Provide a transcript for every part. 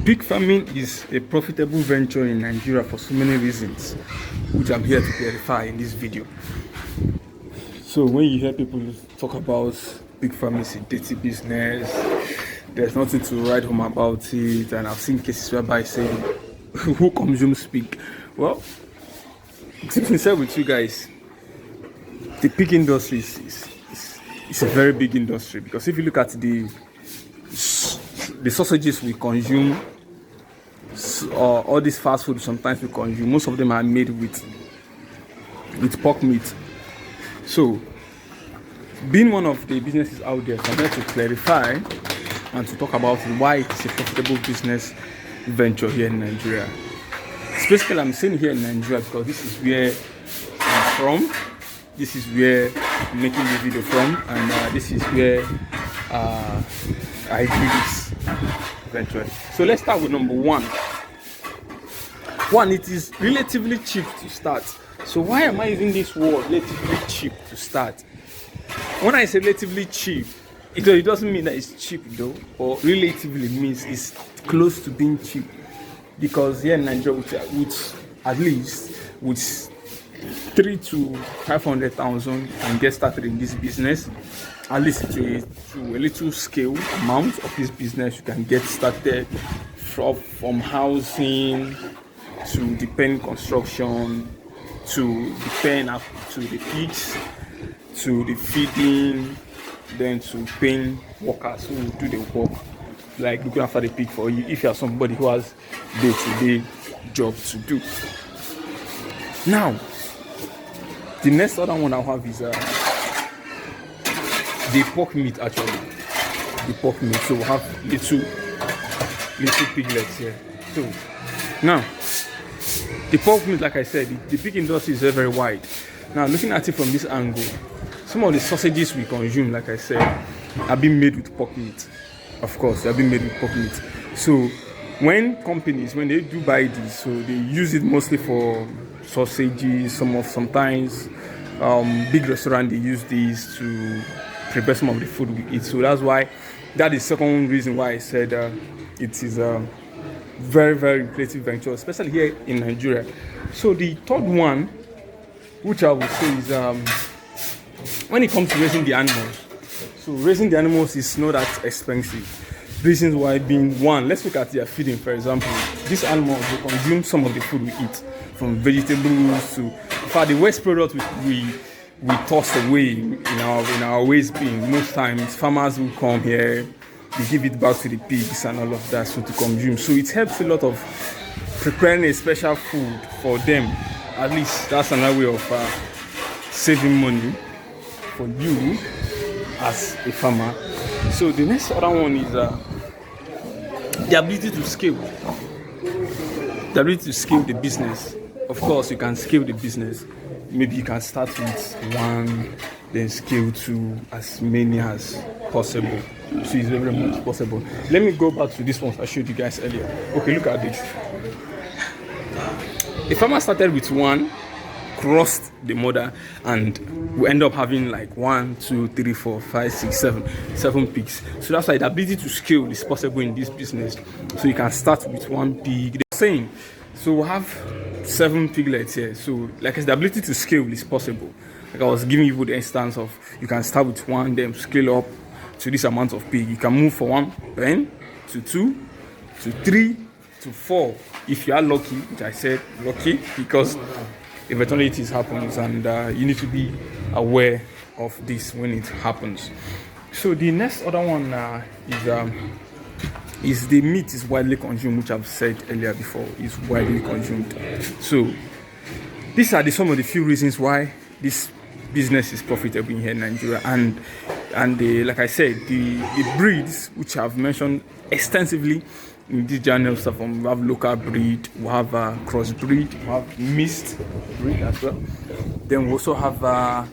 Pig farming is a profitable venture in Nigeria for so many reasons, which I'm here to clarify in this video. So when you hear people talk about pig farming is a dirty business, there's nothing to write home about it, and I've seen cases whereby saying, who consumes pig? Well, to be sincere with you guys, the pig industry is a very big industry, because if you look at the sausages we consume, all this fast food sometimes we consume, most of them are made with pork meat. So being one of the businesses out there, so I'm here to clarify and to talk about why it's a profitable business venture here in Nigeria. Specifically, I'm saying here in Nigeria because this is where I'm from, this is where I'm making this video from, and this is where I do this venture. So let's start with number one. It is relatively cheap to start. So why am I using this word, relatively cheap to start? When I say relatively cheap, it doesn't mean that it's cheap though, or relatively means it's close to being cheap. Because here in Nigeria, with at least with 3 to 500,000 and get started in this business, at least to a little scale amount of this business, you can get started from housing to the pen construction, to the pen up to the pigs, to the feeding, then to paying workers who do the work, like looking after the pig for you, if you are somebody who has day-to-day job to do. Now, the next other one I have is the pork meat. Actually, the pork meat. So we have little piglets here. So now, the pork meat, like I said, the pig industry is very, very wide. Now, looking at it from this angle, some of the sausages we consume, like I said, are being made with pork meat. Of course, they are being made with pork meat. So when companies, when they do buy these, so they use it mostly for sausages. Sometimes big restaurants, they use these to prepare some of the food we eat. So that's why, that is the second reason why I said it is a very, very lucrative venture, especially here in Nigeria. So the third one, which I would say, is when it comes to raising the animals. So raising the animals is not that expensive. Reasons why being one, let's look at their feeding, for example. These animals, they consume some of the food we eat, from vegetables to, in fact, the waste product we toss away in our waste bin. Most times farmers will come here, they give it back to the pigs and all of that, so to consume. So it helps a lot of preparing a special food for them. At least that's another way of saving money for you as a farmer. So the next other one is the ability to scale. The ability to scale the business. Of course, you can scale the business. Maybe you can start with one, then scale to as many as possible. So it's very much possible. Let me go back to this one I showed you guys earlier. Okay, look at this. A farmer started with one, crossed the mother, and we end up having like 1, 2, 3, 4, 5, 6, 7 pigs. So that's why the ability to scale is possible in this business. So you can start with one pig. They're saying, so we have 7 piglets here. So like I said, the ability to scale is possible. Like I was giving you the instance of, you can start with one, then scale up to this amount of pig. You can move from 1 pen to 2 to 3 to 4 if you are lucky, which I said lucky, because eventualities happens, and you need to be aware of this when it happens. So the next other one is the meat is widely consumed, which I've said earlier before, is widely consumed. So these are some of the few reasons why this business is profitable here in Nigeria. And like I said, the breeds which I've mentioned extensively in this journal stuff, we have local breed, we have crossbreed, we have mixed breed as well. Then we also have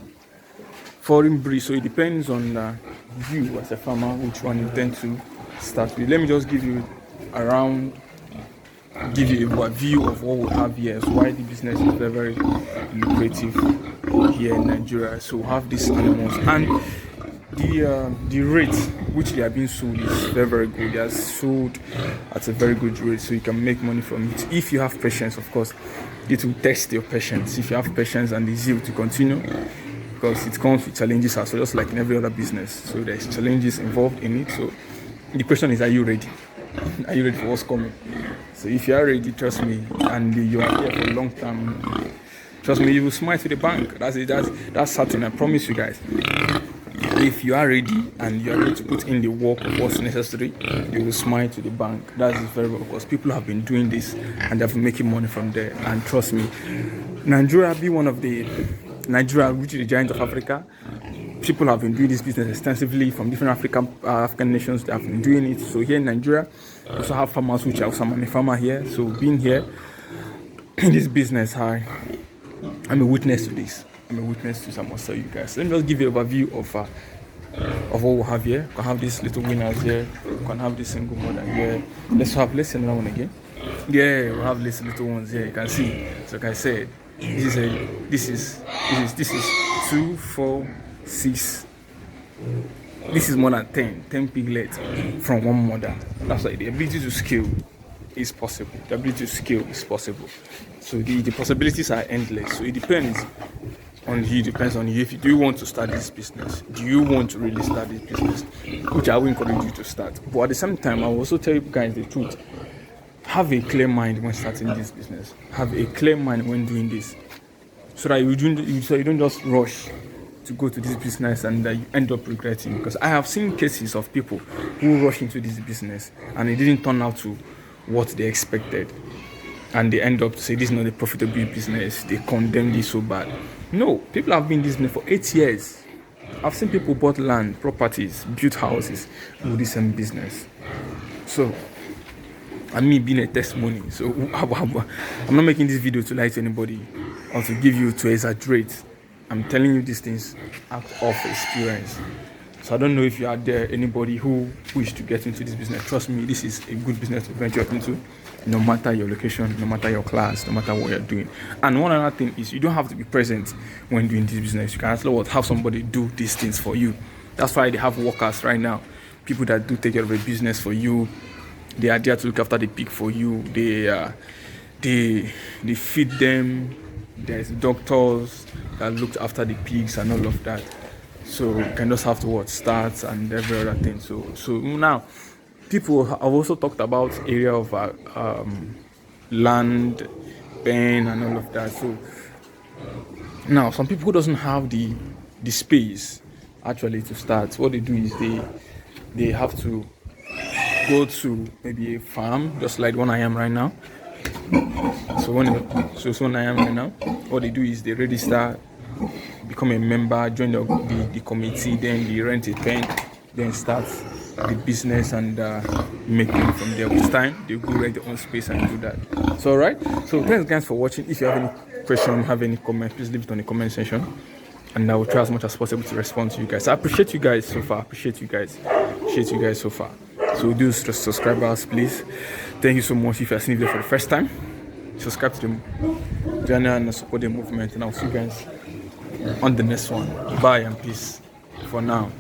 foreign breed. So it depends on you as a farmer which one you intend to start with. Let me just give you a view of what we have here. So why the business is very, very lucrative here in Nigeria. So we have these animals, and the rate which they are being sold is very, very good. They are sold at a very good rate, so you can make money from it if you have patience. Of course, it will test your patience. If you have patience and the zeal to continue, because it comes with challenges as well, just like in every other business. So there's challenges involved in it. So the question is, are you ready? Are you ready for what's coming? So if you are ready, trust me, and you are here for a long time, trust me, you will smile to the bank. That's it. That's certain. I promise you guys. If you are ready and you are ready to put in the work of what's necessary, you will smile to the bank. That is very well, because people have been doing this and they've been making money from there. And trust me, Nigeria be one of the which is the giant of Africa. People have been doing this business extensively from different African nations. They have been doing it. So here in Nigeria, we also have farmers, which are also a farmer here. So being here in this business, I'm a witness to this. I must tell you guys. Let me just give you an overview of what we have here. We can have these little winners here. We can have this single mother here. Let's see another one again. Yeah, we have these little ones here. You can see. So like I said, this is 2, 4, 6. This is more than 10 piglets from one mother. That's why the ability to scale is possible. The ability to scale is possible. So the possibilities are endless. So it depends on you. Depends on you. If you want to start this business, do you want to really start this business? Which I will encourage you to start. But at the same time, I will also tell you guys the truth. Have a clear mind when starting this business. Have a clear mind when doing this, so that you don't just rush to go to this business and you end up regretting. Because I have seen cases of people who rush into this business and it didn't turn out to what they expected, and they end up to say this is not a profitable business. They condemn this so bad. No, people have been in this business for 8 years. I've seen people bought land, properties, built houses with the same business. So, and me being a testimony. So I'm not making this video to lie to anybody or to give you to exaggerate. I'm telling you these things out of experience. So I don't know if you are there, anybody who wish to get into this business. Trust me, this is a good business to venture into, no matter your location, no matter your class, no matter what you're doing. And one other thing is, you don't have to be present when doing this business. You can actually have somebody do these things for you. That's why they have workers right now, people that do take care of a business for you. They are there to look after the pig for you. They feed them. There's doctors that look after the pigs and all of that. So you can just have to start and every other thing. So now, people have also talked about area of land, pen and all of that. So now, some people who doesn't have the space actually to start, what they do is they have to go to maybe a farm, just like one I am right now. So when I am right now, what they do is they register, become a member, join the committee, then they rent a pen, then start the business and make money from there. With time, they go rent their own space and do that. So alright, so thanks guys for watching. If you have any question, have any comment, please leave it on the comment section, and I will try as much as possible to respond to you guys. I appreciate you guys so far. Appreciate you guys so far. So do subscribers, please. Thank you so much. If you are seeing the video for the first time, subscribe to the channel and support the movement. And I'll see you guys on the next one. Bye and peace for now.